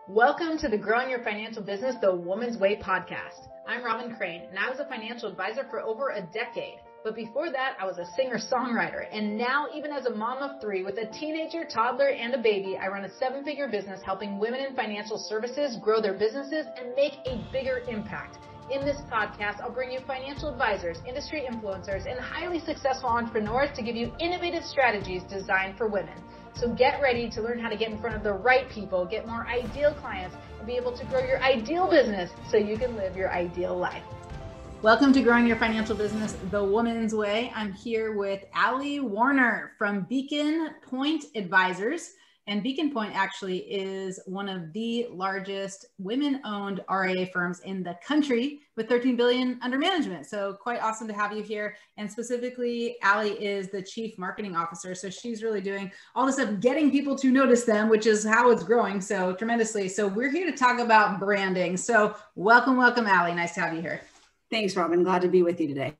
Welcome to the Growing Your Financial Business the Woman's Way podcast. I'm Robyn Crane, and I was a financial advisor for over a decade. But before that, I was a singer-songwriter. And now, even as a mom of three with a teenager, toddler, and a baby, I run a seven-figure business helping women in financial services grow their businesses and make a bigger impact. In this podcast, I'll bring you financial advisors, industry influencers, and highly successful entrepreneurs to give you innovative strategies designed for women. So get ready to learn how to get in front of the right people, get more ideal clients, and be able to grow your ideal business so you can live your ideal life. Welcome to Growing Your Financial Business the Woman's Way. I'm here with Allison Hillgren-Warner from Beacon Pointe Advisors. And Beacon Pointe actually is one of the largest women-owned RIA firms in the country with $13 billion under management. So quite awesome to have you here. And specifically, Alli is the Chief Marketing Officer. So she's really doing all this stuff, getting people to notice them, which is how it's growing so tremendously. So we're here to talk about branding. So welcome, Alli. Nice to have you here. Thanks, Robyn. Glad to be with you today.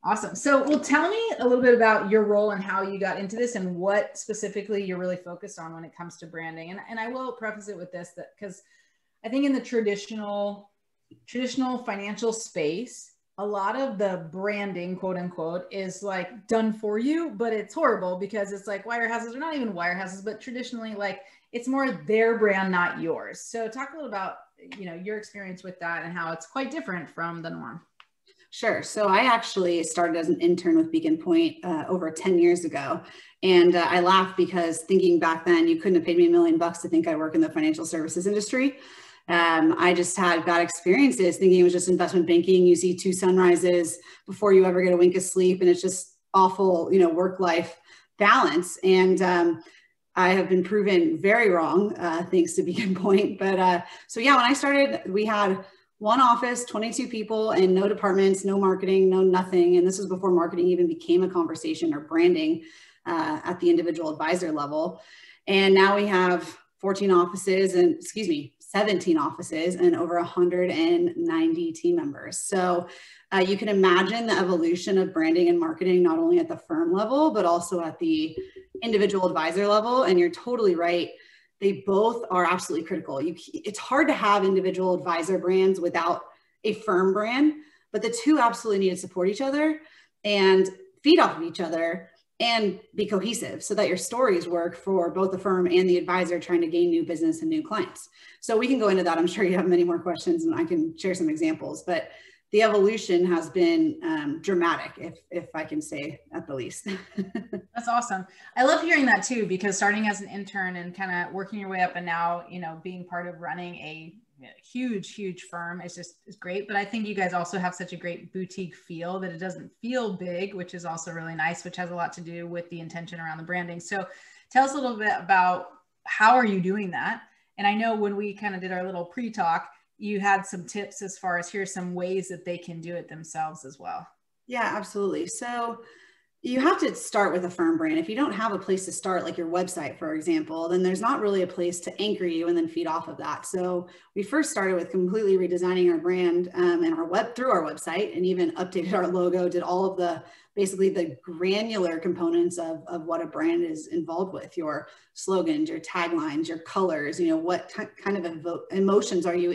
Awesome. So, well, tell me a little bit about your role and how you got into this and what specifically you're really focused on when it comes to branding. And I will preface it with this, that because I think in the traditional financial space, a lot of the branding, quote unquote, is like done for you, but it's horrible because it's like wirehouses, or not even wirehouses, but traditionally like it's more their brand, not yours. So talk a little about, your experience with that and how it's quite different from the norm. Sure. So I actually started as an intern with Beacon Pointe over 10 years ago. And I laugh because thinking back then, you couldn't have paid me $1 million to think I'd work in the financial services industry. I just had bad experiences thinking it was just investment banking. You see two sunrises before you ever get a wink of sleep. And it's just awful, work-life balance. And I have been proven very wrong, thanks to Beacon Pointe. But so yeah, when I started, we had one office, 22 people, and no departments, no marketing, no nothing. And this was before marketing even became a conversation or branding at the individual advisor level. And now we have 17 offices and over 190 team members. So you can imagine the evolution of branding and marketing, not only at the firm level, but also at the individual advisor level. And you're totally right. They both are absolutely critical. It's hard to have individual advisor brands without a firm brand, but the two absolutely need to support each other and feed off of each other and be cohesive so that your stories work for both the firm and the advisor trying to gain new business and new clients. So we can go into that. I'm sure you have many more questions and I can share some examples, but the evolution has been dramatic, if I can say at the least. That's awesome. I love hearing that too, because starting as an intern and kind of working your way up and now, being part of running a huge firm is great. But I think you guys also have such a great boutique feel that it doesn't feel big, which is also really nice, which has a lot to do with the intention around the branding. So tell us a little bit about how are you doing that? And I know when we kind of did our little pre-talk, you had some tips as far as here's some ways that they can do it themselves as well. Yeah, absolutely. So you have to start with a firm brand. If you don't have a place to start, like your website, for example, then there's not really a place to anchor you and then feed off of that. So we first started with completely redesigning our brand and through our website, and even updated our logo, did all of basically the granular components of what a brand is involved with, your slogans, your taglines, your colors, what kind of emotions are you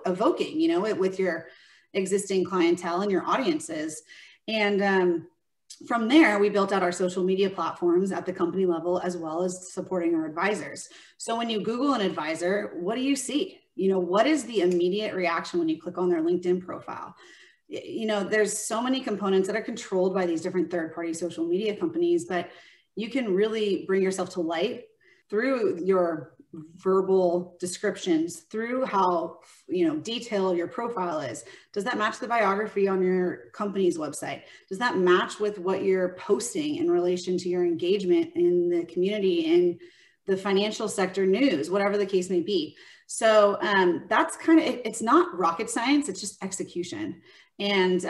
evoking, with your existing clientele and your audiences. And from there, we built out our social media platforms at the company level, as well as supporting our advisors. So when you Google an advisor, what do you see? What is the immediate reaction when you click on their LinkedIn profile? There's so many components that are controlled by these different third-party social media companies, but you can really bring yourself to light through your verbal descriptions, through how, detailed your profile is. Does that match the biography on your company's website? Does that match with what you're posting in relation to your engagement in the community, in the financial sector news, whatever the case may be? So that's kind of, it's not rocket science, it's just execution. And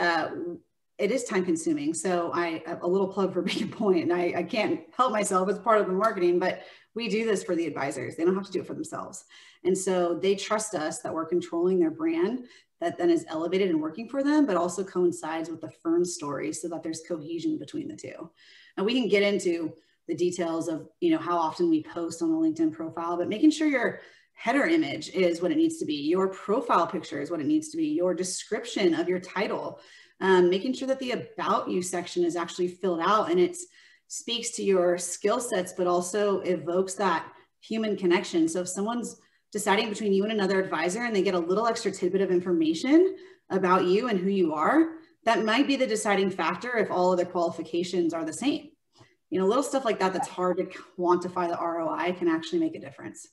it is time consuming. So a little plug for Beacon Pointe, and I can't help myself as part of the marketing, but we do this for the advisors. They don't have to do it for themselves. And so they trust us that we're controlling their brand that then is elevated and working for them, but also coincides with the firm story so that there's cohesion between the two. And we can get into the details of, how often we post on a LinkedIn profile, but making sure you're header image is what it needs to be. Your profile picture is what it needs to be. Your description of your title, making sure that the about you section is actually filled out and it speaks to your skill sets, but also evokes that human connection. So if someone's deciding between you and another advisor and they get a little extra tidbit of information about you and who you are, that might be the deciding factor if all other qualifications are the same. You know, little stuff like that that's hard to quantify the ROI can actually make a difference.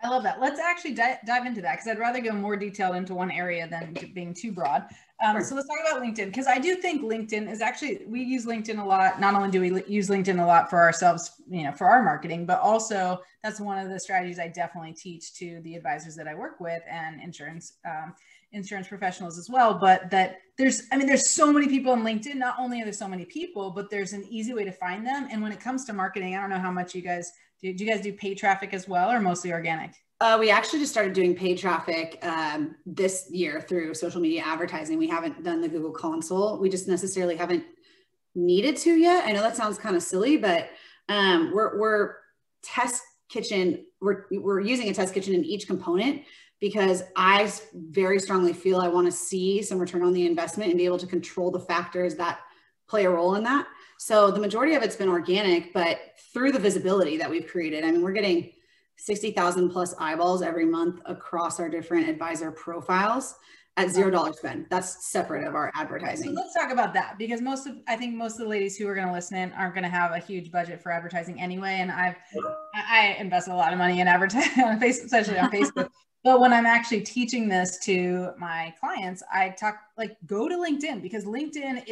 I love that. Let's actually dive into that, because I'd rather go more detailed into one area than being too broad. Sure. So let's talk about LinkedIn, because I do think LinkedIn is actually, we use LinkedIn a lot. Not only do we use LinkedIn a lot for ourselves, you know, for our marketing, but also that's one of the strategies I definitely teach to the advisors that I work with and insurance professionals as well. But that there's so many people on LinkedIn. Not only are there so many people, but there's an easy way to find them. And when it comes to marketing, I don't know how much you guys do. Do you guys do paid traffic as well, or mostly organic? We actually just started doing paid traffic this year through social media advertising. We haven't done the Google console. We just necessarily haven't needed to yet. I know that sounds kind of silly, but we're test kitchen. We're using a test kitchen in each component, because I very strongly feel I want to see some return on the investment and be able to control the factors that play a role in that. So the majority of it's been organic, but through the visibility that we've created, I mean, we're getting 60,000 plus eyeballs every month across our different advisor profiles at $0 spend. That's separate of our advertising. So let's talk about that, because I think most of the ladies who are going to listen in aren't going to have a huge budget for advertising anyway. And I invest a lot of money in advertising, especially on Facebook. But when I'm actually teaching this to my clients, I talk like, go to LinkedIn, because LinkedIn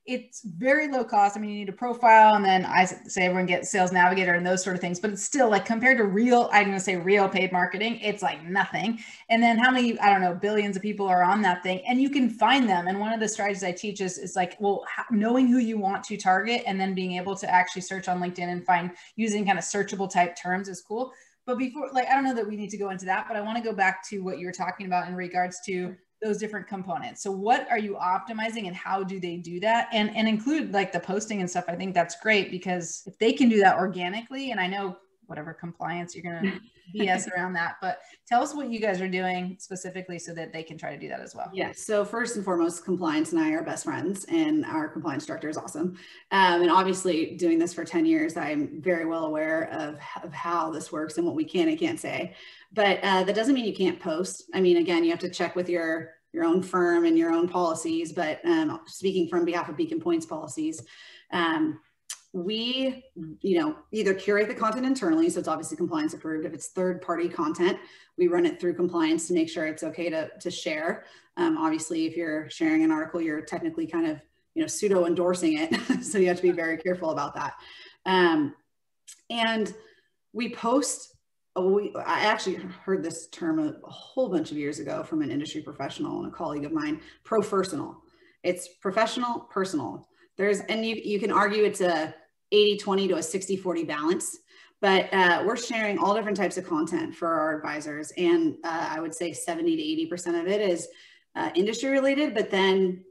it's very low cost. I mean, you need a profile, and then I say everyone get Sales Navigator and those sort of things, but it's still like, compared to real paid marketing, it's like nothing. And then how many, I don't know, billions of people are on that thing, and you can find them. And one of the strategies I teach is like, well, knowing who you want to target and then being able to actually search on LinkedIn and find using kind of searchable type terms is cool. But before, like, I don't know that we need to go into that, but I want to go back to what you were talking about in regards to those different components. So what are you optimizing and how do they do that? And include like the posting and stuff. I think that's great, because if they can do that organically, and I know whatever compliance you're going to BS around that, but tell us what you guys are doing specifically so that they can try to do that as well. Yeah. So first and foremost, compliance and I are best friends, and our compliance director is awesome. And obviously doing this for 10 years, I'm very well aware of how this works and what we can and can't say, but that doesn't mean you can't post. I mean, again, you have to check with your own firm and your own policies, but speaking from behalf of Beacon Pointe's policies, we, either curate the content internally, so it's obviously compliance approved. If it's third-party content, we run it through compliance to make sure it's okay to share. Obviously, if you're sharing an article, you're technically kind of, pseudo endorsing it. So you have to be very careful about that. And we post, I actually heard this term a whole bunch of years ago from an industry professional and a colleague of mine, professional. It's professional, personal. And you can argue it's a 80-20 to a 60-40 balance, but we're sharing all different types of content for our advisors. And I would say 70 to 80% of it is industry related. But then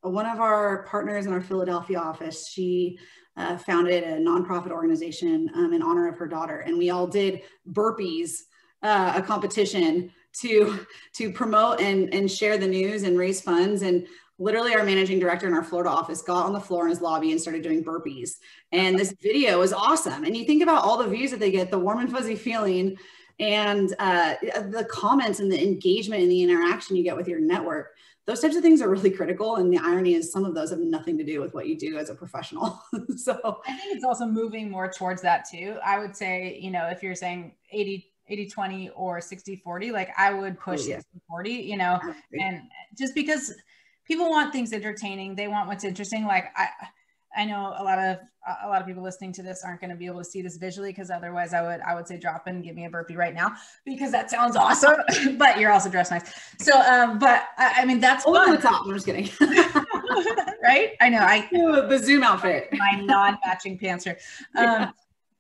one of our partners in our Philadelphia office, she founded a nonprofit organization in honor of her daughter. And we all did burpees, a competition to promote and share the news and raise funds. And literally our managing director in our Florida office got on the floor in his lobby and started doing burpees. And this video is awesome. And you think about all the views that they get, the warm and fuzzy feeling, and the comments and the engagement and the interaction you get with your network. Those types of things are really critical. And the irony is some of those have nothing to do with what you do as a professional. So I think it's also moving more towards that too. I would say, if you're saying 80-20 or 60-40, like I would push 60-40, and just because people want things entertaining, they want what's interesting. Like I know a lot of people listening to this aren't going to be able to see this visually, because otherwise I would say drop in and give me a burpee right now, because that sounds awesome. But you're also dressed nice. So, but I mean, that's fun. On the top. I'm just kidding. Right? I know. The Zoom outfit. My non-matching pants here.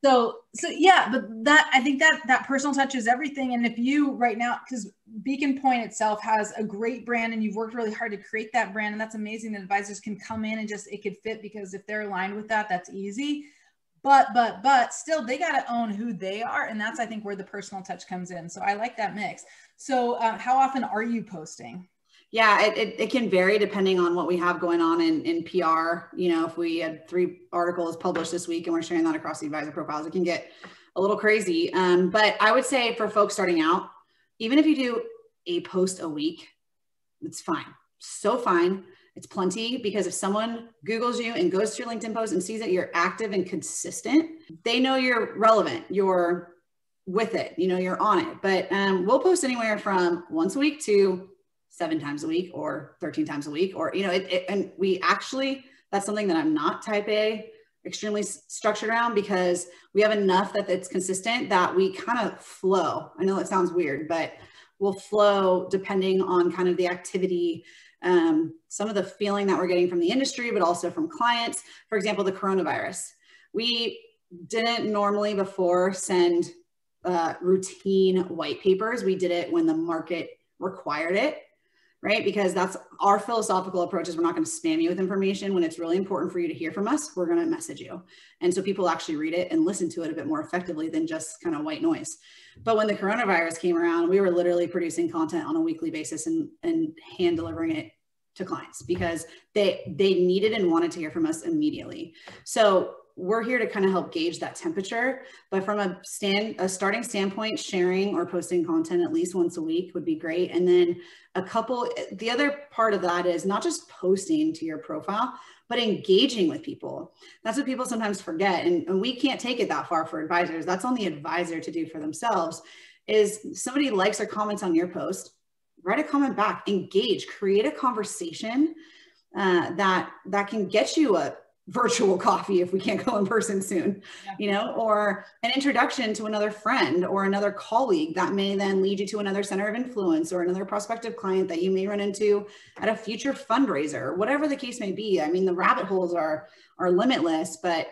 So yeah, but I think that personal touch is everything. And if you right now, because Beacon Pointe itself has a great brand and you've worked really hard to create that brand, and that's amazing that advisors can come in and it could fit, because if they're aligned with that, that's easy. but still they got to own who they are. And that's, I think, where the personal touch comes in. So I like that mix. So how often are you posting? Yeah, it can vary depending on what we have going on in PR. You know, if we had 3 articles published this week and we're sharing that across the advisor profiles, it can get a little crazy. But I would say for folks starting out, even if you do a post a week, it's fine. So fine. It's plenty, because if someone Googles you and goes to your LinkedIn post and sees that you're active and consistent, they know you're relevant, you're with it, you know, you're on it. But we'll post anywhere from once a week to 7 times a week or 13 times a week, or, you know, and we actually, that's something that I'm not type A extremely structured around, because we have enough that it's consistent that we kind of flow. I know that sounds weird, but we'll flow depending on kind of the activity, some of the feeling that we're getting from the industry, but also from clients. For example, the coronavirus. We didn't normally before send routine white papers. We did it when the market required it, right? Because that's our philosophical approach, is we're not going to spam you with information. When it's really important for you to hear from us, we're going to message you. And so people actually read it and listen to it a bit more effectively than just kind of white noise. But when the coronavirus came around, we were literally producing content on a weekly basis and hand delivering it to clients, because they needed and wanted to hear from us immediately. So we're here to kind of help gauge that temperature. But from a starting standpoint, sharing or posting content at least once a week would be great. And then the other part of that is not just posting to your profile, but engaging with people. That's what people sometimes forget. And we can't take it that far for advisors. That's on the advisor to do for themselves. Is somebody likes or comments on your post, write a comment back, engage, create a conversation that can get you a virtual coffee if we can't go in person soon, you know, or an introduction to another friend or another colleague that may then lead you to another center of influence or another prospective client that you may run into at a future fundraiser, whatever the case may be. I mean, the rabbit holes are limitless, but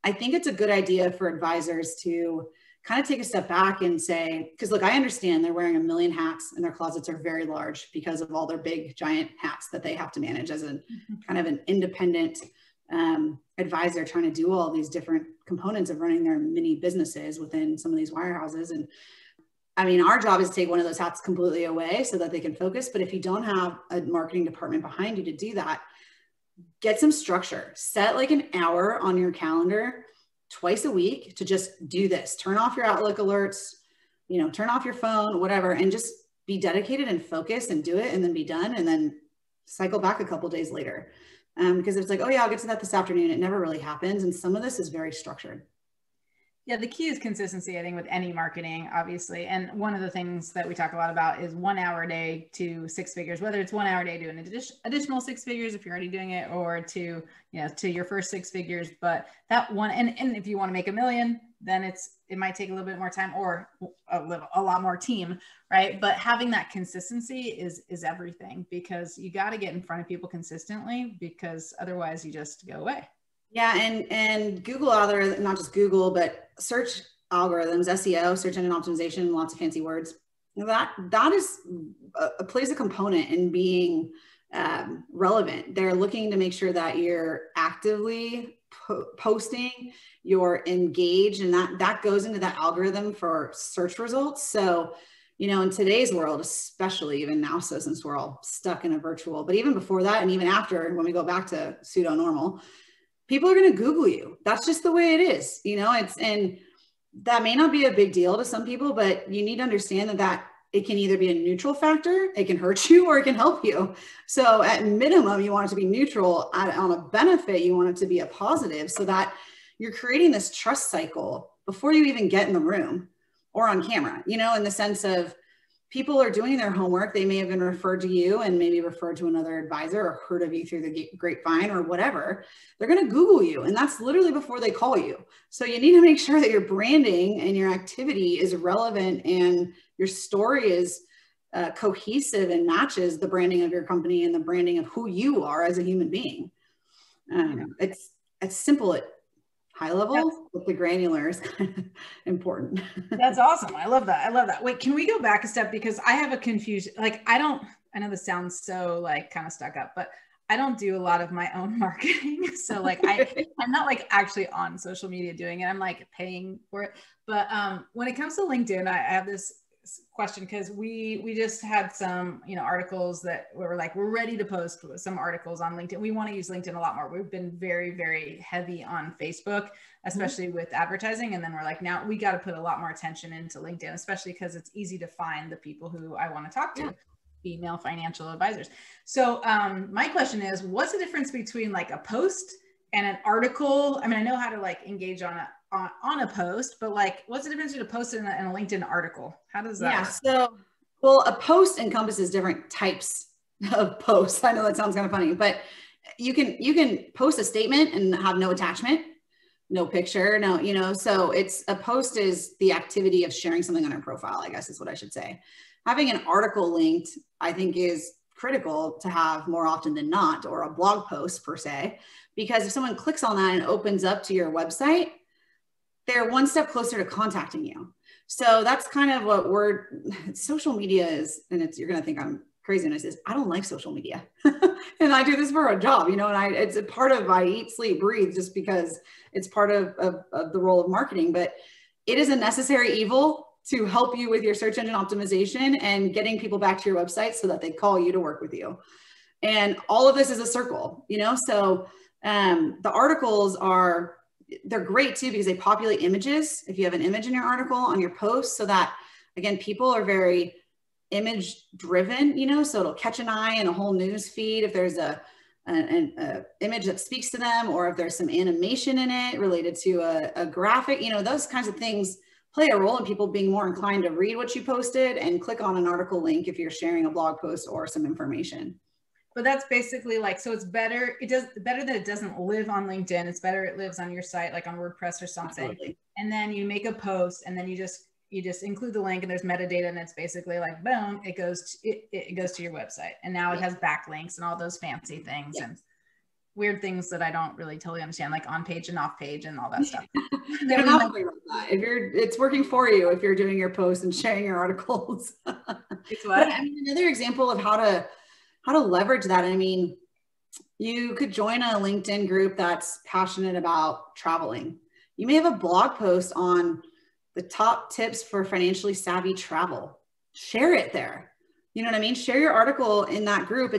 I think it's a good idea for advisors to kind of take a step back and say, because look, I understand they're wearing a million hats and their closets are very large because of all their big giant hats that they have to manage as a kind of an independent advisor trying to do all these different components of running their mini businesses within some of these wirehouses. And I mean, our job is to take one of those hats completely away so that they can focus. But if you don't have a marketing department behind you to do that, get some structure, set like an hour on your calendar twice a week to just do this. Turn off your Outlook alerts, you know, turn off your phone, whatever, and just be dedicated and focus and do it and then be done. And then cycle back a couple days later. Because it's like, oh yeah, I'll get to that this afternoon. It never really happens. And some of this is very structured. Yeah, the key is consistency, I think, with any marketing, obviously. And one of the things that we talk a lot about is 1 hour a day to 6 figures, whether it's 1 hour a day to an additional 6 figures if you're already doing it, or to, you know, to your first 6 figures. But that one, and if you want to make $1 million, then it might take a little bit more time or a lot more team, right? But having that consistency is everything, because you got to get in front of people consistently, because otherwise you just go away. Yeah, and Google algorithm, not just Google, but search algorithms, SEO, search engine optimization, lots of fancy words. That is plays a component in being relevant. They're looking to make sure that you're actively posting, you're engaged, and that goes into that algorithm for search results. So, you know, in today's world, especially even now, so since we're all stuck in a virtual, but even before that, and even after, when we go back to pseudo normal, people are going to Google you. That's just the way it is, you know. And that may not be a big deal to some people, but you need to understand that it can either be a neutral factor, it can hurt you, or it can help you. So at minimum, you want it to be neutral. On a benefit, you want it to be a positive, so that you're creating this trust cycle before you even get in the room or on camera, you know, in the sense of people are doing their homework. They may have been referred to you and maybe referred to another advisor or heard of you through the grapevine or whatever. They're going to Google you, and that's literally before they call you. So you need to make sure that your branding and your activity is relevant and your story is cohesive and matches the branding of your company and the branding of who you are as a human being. It's simple at high level, but the granular is kind of important. That's awesome. I love that. I love that. Wait, can we go back a step? Because I have a confusion. Like, I know this sounds so like kind of stuck up, but I don't do a lot of my own marketing. So like I'm not like actually on social media doing it. I'm like paying for it. But when it comes to LinkedIn, I have this question because we just had some, you know, articles that were like, we're ready to post some articles on LinkedIn. We want to use LinkedIn a lot more. We've been very, very heavy on Facebook, especially with advertising. And then we're like, now we got to put a lot more attention into LinkedIn, especially because it's easy to find the people who I want to talk to. Female financial advisors. So my question is, what's the difference between like a post and an article? I mean, I know how to like engage on a post, but like, what's the difference between a post and a LinkedIn article? How does that work? So, well, a post encompasses different types of posts. I know that sounds kind of funny, but you can post a statement and have no attachment, no picture, no, you know, so it's a post is the activity of sharing something on our profile, I guess is what I should say. Having an article linked, I think, is critical to have more often than not, or a blog post per se, because if someone clicks on that and opens up to your website, they're one step closer to contacting you. So that's kind of what social media is, and you're going to think I'm crazy when I say this, I don't like social media. And I do this for a job, you know, and it's a part of, I eat, sleep, breathe, just because it's part of the role of marketing, but it is a necessary evil to help you with your search engine optimization and getting people back to your website so that they call you to work with you. And all of this is a circle, you know? So the articles they're great too, because they populate images. If you have an image in your article on your post, so that, again, people are very image driven, you know, so it'll catch an eye in a whole news feed if there's an image that speaks to them, or if there's some animation in it related to a graphic, you know, those kinds of things play a role in people being more inclined to read what you posted and click on an article link if you're sharing a blog post or some information. But that's basically like, so it's better that it doesn't live on LinkedIn. It's better it lives on your site, like on WordPress or something. Absolutely. And then you make a post and then you just include the link, and there's metadata, and it's basically like, boom, it goes to your website. And now it has backlinks and all those fancy things and weird things that I don't really totally understand, like on page and off page and all that stuff. It's working for you if you're doing your posts and sharing your articles. It's what? I mean, another example of how to leverage that. I mean, you could join a LinkedIn group that's passionate about traveling. You may have a blog post on the top tips for financially savvy travel. Share it there. You know what I mean? Share your article in that group.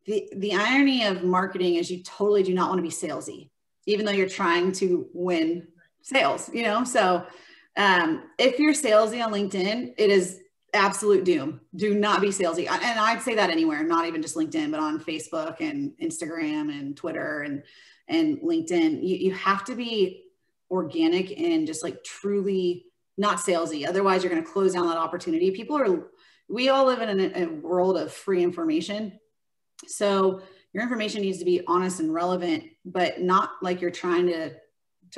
The irony of marketing is you totally do not want to be salesy, even though you're trying to win sales, you know? So if you're salesy on LinkedIn, it is absolute doom. Do not be salesy. And I'd say that anywhere, not even just LinkedIn, but on Facebook and Instagram and Twitter and LinkedIn. You have to be organic and just like truly not salesy. Otherwise, you're going to close down that opportunity. We all live in a world of free information. So your information needs to be honest and relevant, but not like you're trying to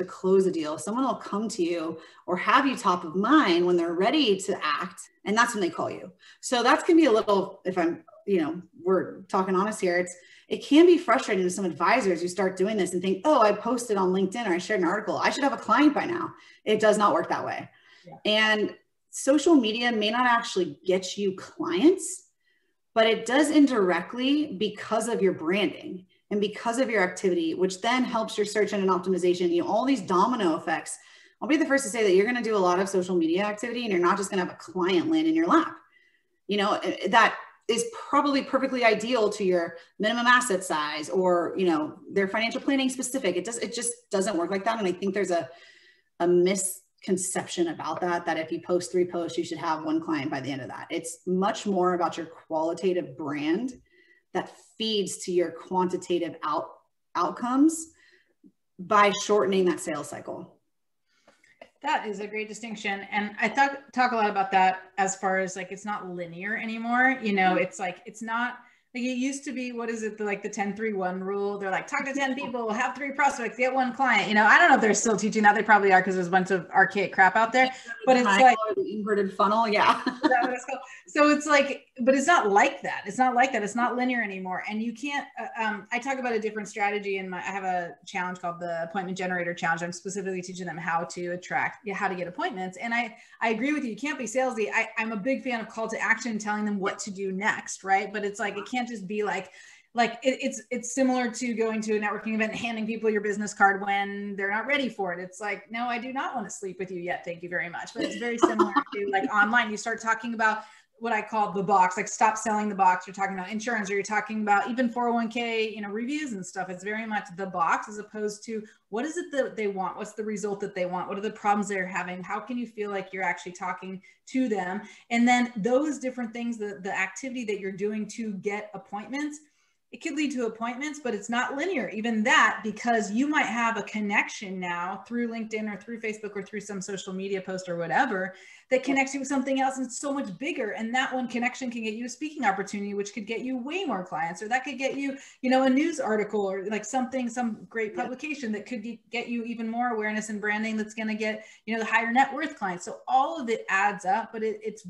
close a deal. Someone will come to you or have you top of mind when they're ready to act, and that's when they call you. So that's going to be a little, if I'm, you know, we're talking honest here, it can be frustrating to some advisors who start doing this and think, oh, I posted on LinkedIn or I shared an article, I should have a client by now. It does not work that way. Yeah. And social media may not actually get you clients, but it does indirectly because of your branding and because of your activity, which then helps your search engine optimization. You know, all these domino effects. I'll be the first to say that you're going to do a lot of social media activity and you're not just going to have a client land in your lap. You know, that is probably perfectly ideal to your minimum asset size or, you know, their financial planning specific. It just doesn't work like that. And I think there's a misconception about that if you post 3 posts, you should have 1 client by the end of that. It's much more about your qualitative brand that feeds to your quantitative outcomes by shortening that sales cycle. That is a great distinction. And I talk a lot about that as far as like, it's not linear anymore. You know, it's like, it's not like it used to be, what is it? Like the 10-3-1 rule. They're like, talk to 10 people, have 3 prospects, get 1 client. You know, I don't know if they're still teaching that. They probably are, because there's a bunch of archaic crap out there, but it's like the inverted funnel. Yeah. So it's like, but it's not like that. It's not like that. It's not linear anymore. And you can't, I talk about a different strategy in I have a challenge called the Appointment Generator Challenge. I'm specifically teaching them how to how to get appointments. And I agree with you. You can't be salesy. I'm a big fan of call to action, telling them what to do next. Right. But it's like, it can't just be like, it's similar to going to a networking event and handing people your business card when they're not ready for it. It's like, no, I do not want to sleep with you yet. Thank you very much. But it's very similar to like online. You start talking about what I call the box, like stop selling the box. You're talking about insurance, or you're talking about even 401k, reviews and stuff. It's very much the box, as opposed to what is it that they want? What's the result that they want? What are the problems they're having? How can you feel like you're actually talking to them? And then those different things, the activity that you're doing to get appointments, it could lead to appointments, but it's not linear. Even that, because you might have a connection now through LinkedIn or through Facebook or through some social media post or whatever that connects you with something else, and it's so much bigger. And that one connection can get you a speaking opportunity, which could get you way more clients, or that could get you, a news article, or like some great publication that could get you even more awareness and branding that's going to get, the higher net worth clients. So all of it adds up, but it is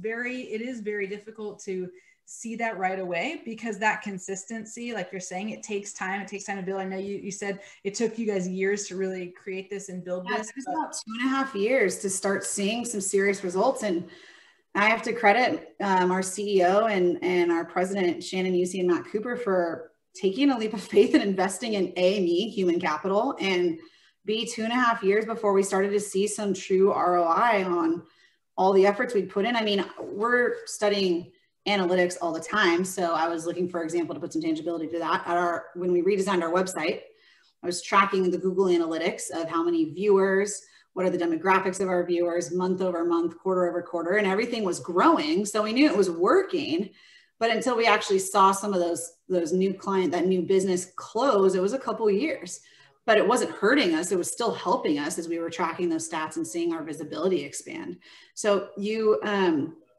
very difficult to see that right away, because that consistency, like you're saying, it takes time. It takes time to build. I know you said it took you guys years to really create this and build this. It took about 2.5 years to start seeing some serious results. And I have to credit our CEO and our president, Shannon Usey and Matt Cooper, for taking a leap of faith and investing in me, human capital, and B, 2.5 years before we started to see some true ROI on all the efforts we'd put in. I mean, we're studying analytics all the time. So I was looking, for example, to put some tangibility to that. When we redesigned our website, I was tracking the Google Analytics of how many viewers, what are the demographics of our viewers, month over month, quarter over quarter, and everything was growing. So we knew it was working, but until we actually saw some of those new that new business close, it was a couple of years, but it wasn't hurting us. It was still helping us as we were tracking those stats and seeing our visibility expand. So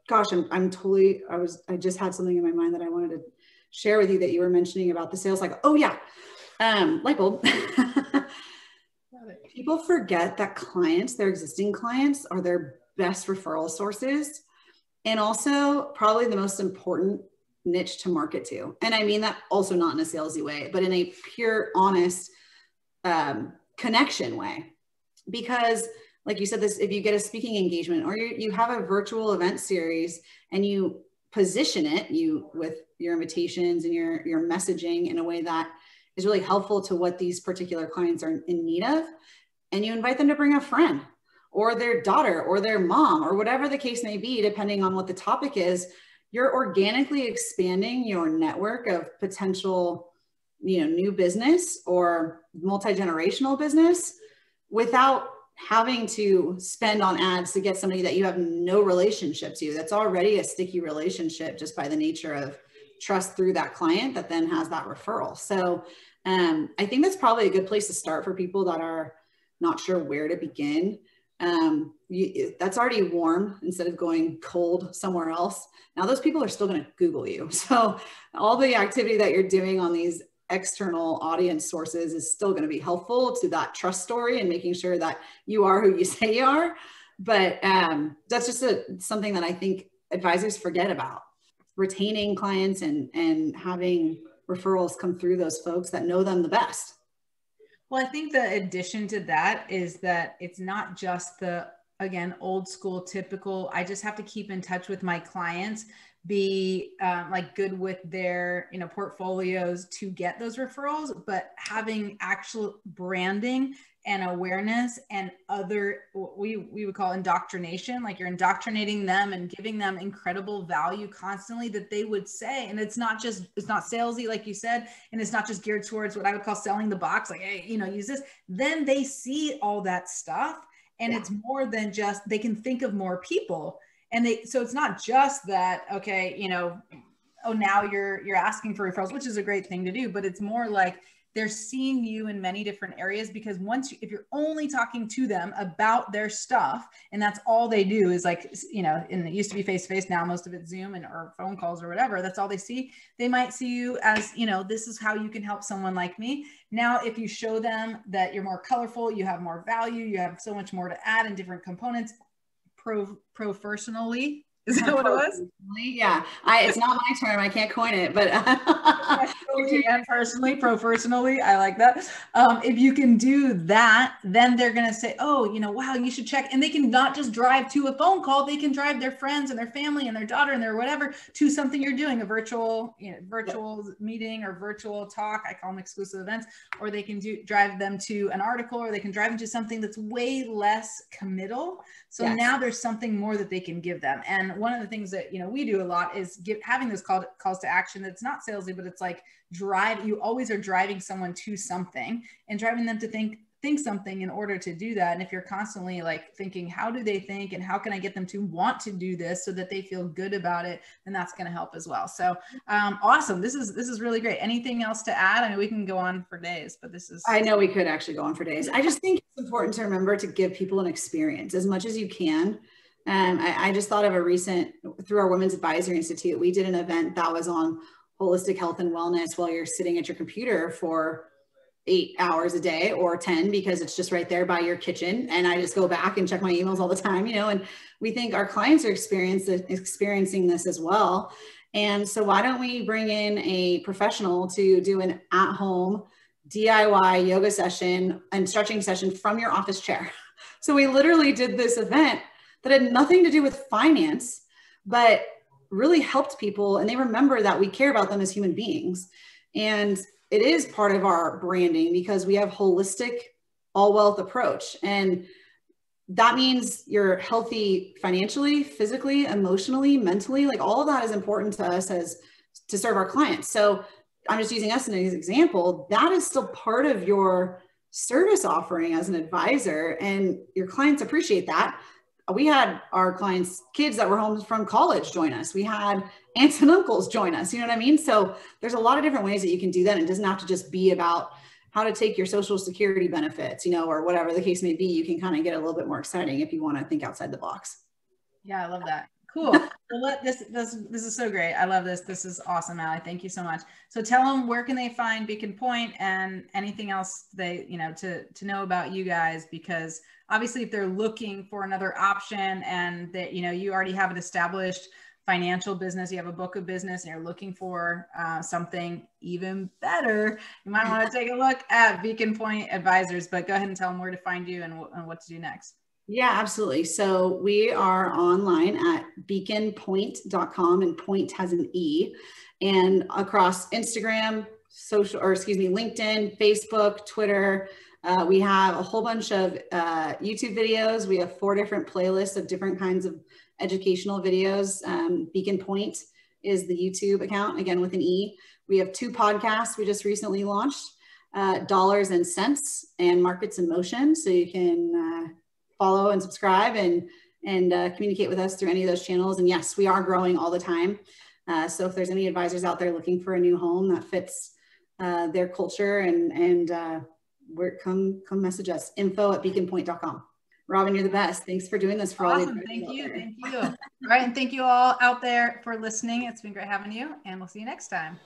gosh, I just had something in my mind that I wanted to share with you that you were mentioning about the sales cycle. Oh yeah. Light bulb. People forget that their existing clients are their best referral sources, and also probably the most important niche to market to. And I mean that also not in a salesy way, but in a pure, honest connection way. Because like you said, this, if you get a speaking engagement or you have a virtual event series and you position it with your invitations and your messaging in a way that is really helpful to what these particular clients are in need of, and you invite them to bring a friend or their daughter or their mom or whatever the case may be, depending on what the topic is, you're organically expanding your network of potential, new business or multi-generational business without having to spend on ads to get somebody that you have no relationship to. That's already a sticky relationship just by the nature of trust through that client that then has that referral. So I think that's probably a good place to start for people that are not sure where to begin. That's already warm instead of going cold somewhere else. Now those people are still going to Google you. So all the activity that you're doing on these external audience sources is still going to be helpful to that trust story and making sure that you are who you say you are. But that's just something that I think advisors forget about, retaining clients and having referrals come through those folks that know them the best. Well, I think the addition to that is that it's not just the, again, old school, typical, I just have to keep in touch with my clients, be like good with their, portfolios to get those referrals, but having actual branding and awareness and other, what we would call indoctrination, like you're indoctrinating them and giving them incredible value constantly that they would say. And it's not salesy, like you said, and it's not just geared towards what I would call selling the box, like, hey, use this. Then they see all that stuff. And it's more than just, they can think of more people. And so it's not just that, okay, oh, now you're asking for referrals, which is a great thing to do, but it's more like they're seeing you in many different areas, because if you're only talking to them about their stuff, and that's all they do is like, and it used to be face-to-face, now most of it's Zoom or phone calls or whatever, that's all they see. They might see you as, this is how you can help someone like me. Now, if you show them that you're more colorful, you have more value, you have so much more to add in different components, professionally, Is that what it was? Yeah, it's not my term. I can't coin it, but and personally, professionally, I like that. If you can do that, then they're going to say, oh, wow, you should check. And they can not just drive to a phone call. They can drive their friends and their family and their daughter and their whatever to something you're doing, a virtual meeting or virtual talk. I call them exclusive events. Or they can drive them to an article, or they can drive them to something that's way less committal. So now there's something more that they can give them. And one of the things that, we do a lot is having those calls to action. That's not salesy, but it's like you always are driving someone to something and driving them to think something in order to do that. And if you're constantly like thinking, how do they think and how can I get them to want to do this so that they feel good about it, then that's going to help as well. So awesome. This is really great. Anything else to add? I mean, we can go on for days, but I know we could actually go on for days. I just think it's important to remember to give people an experience as much as you can. I just thought of through our Women's Advisory Institute, we did an event that was on holistic health and wellness while you're sitting at your computer for 8 hours a day or 10, because it's just right there by your kitchen. And I just go back and check my emails all the time, and we think our clients are experiencing this as well. And so why don't we bring in a professional to do an at-home DIY yoga session and stretching session from your office chair? So we literally did this event that had nothing to do with finance, but really helped people. And they remember that we care about them as human beings. And it is part of our branding because we have holistic all wealth approach. And that means you're healthy financially, physically, emotionally, mentally, like all of that is important to us to serve our clients. So I'm just using us as an example. That is still part of your service offering as an advisor, and your clients appreciate that. We had our clients' kids that were home from college join us. We had aunts and uncles join us. You know what I mean? So there's a lot of different ways that you can do that. And it doesn't have to just be about how to take your Social Security benefits, or whatever the case may be. You can kind of get a little bit more exciting if you want to think outside the box. Yeah, I love that. Cool. Well, this is so great. I love this. This is awesome, Alli. Thank you so much. So tell them, where can they find Beacon Pointe and anything else they, to know about you guys, because obviously if they're looking for another option and that, you already have an established financial business, you have a book of business, and you're looking for something even better, you might want to take a look at Beacon Pointe Advisors. But go ahead and tell them where to find you and what to do next. Yeah, absolutely. So we are online at beaconpointe.com, and Point has an E, and across Instagram, LinkedIn, Facebook, Twitter. We have a whole bunch of YouTube videos. We have 4 different playlists of different kinds of educational videos. Beacon Pointe is the YouTube account, again with an E. We have 2 podcasts we just recently launched, Dollars and Cents and Markets in Motion. So you can follow and subscribe and communicate with us through any of those channels. And yes, we are growing all the time. So if there's any advisors out there looking for a new home that fits their culture, and come message us, info@beaconpointe.com. Robyn, you're the best. Thanks for doing this for all. Awesome. Thank you. All right. And thank you all out there for listening. It's been great having you, and we'll see you next time.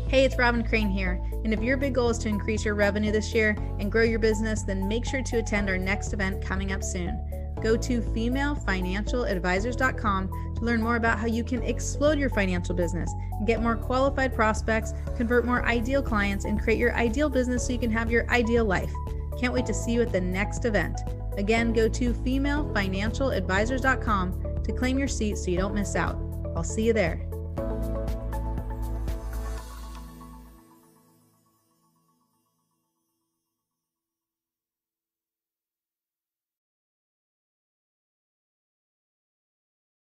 Hey, it's Robyn Crane here. And if your big goal is to increase your revenue this year and grow your business, then make sure to attend our next event coming up soon. Go to femalefinancialadvisors.com to learn more about how you can explode your financial business and get more qualified prospects, convert more ideal clients, and create your ideal business so you can have your ideal life. Can't wait to see you at the next event. Again, go to femalefinancialadvisors.com to claim your seat so you don't miss out. I'll see you there.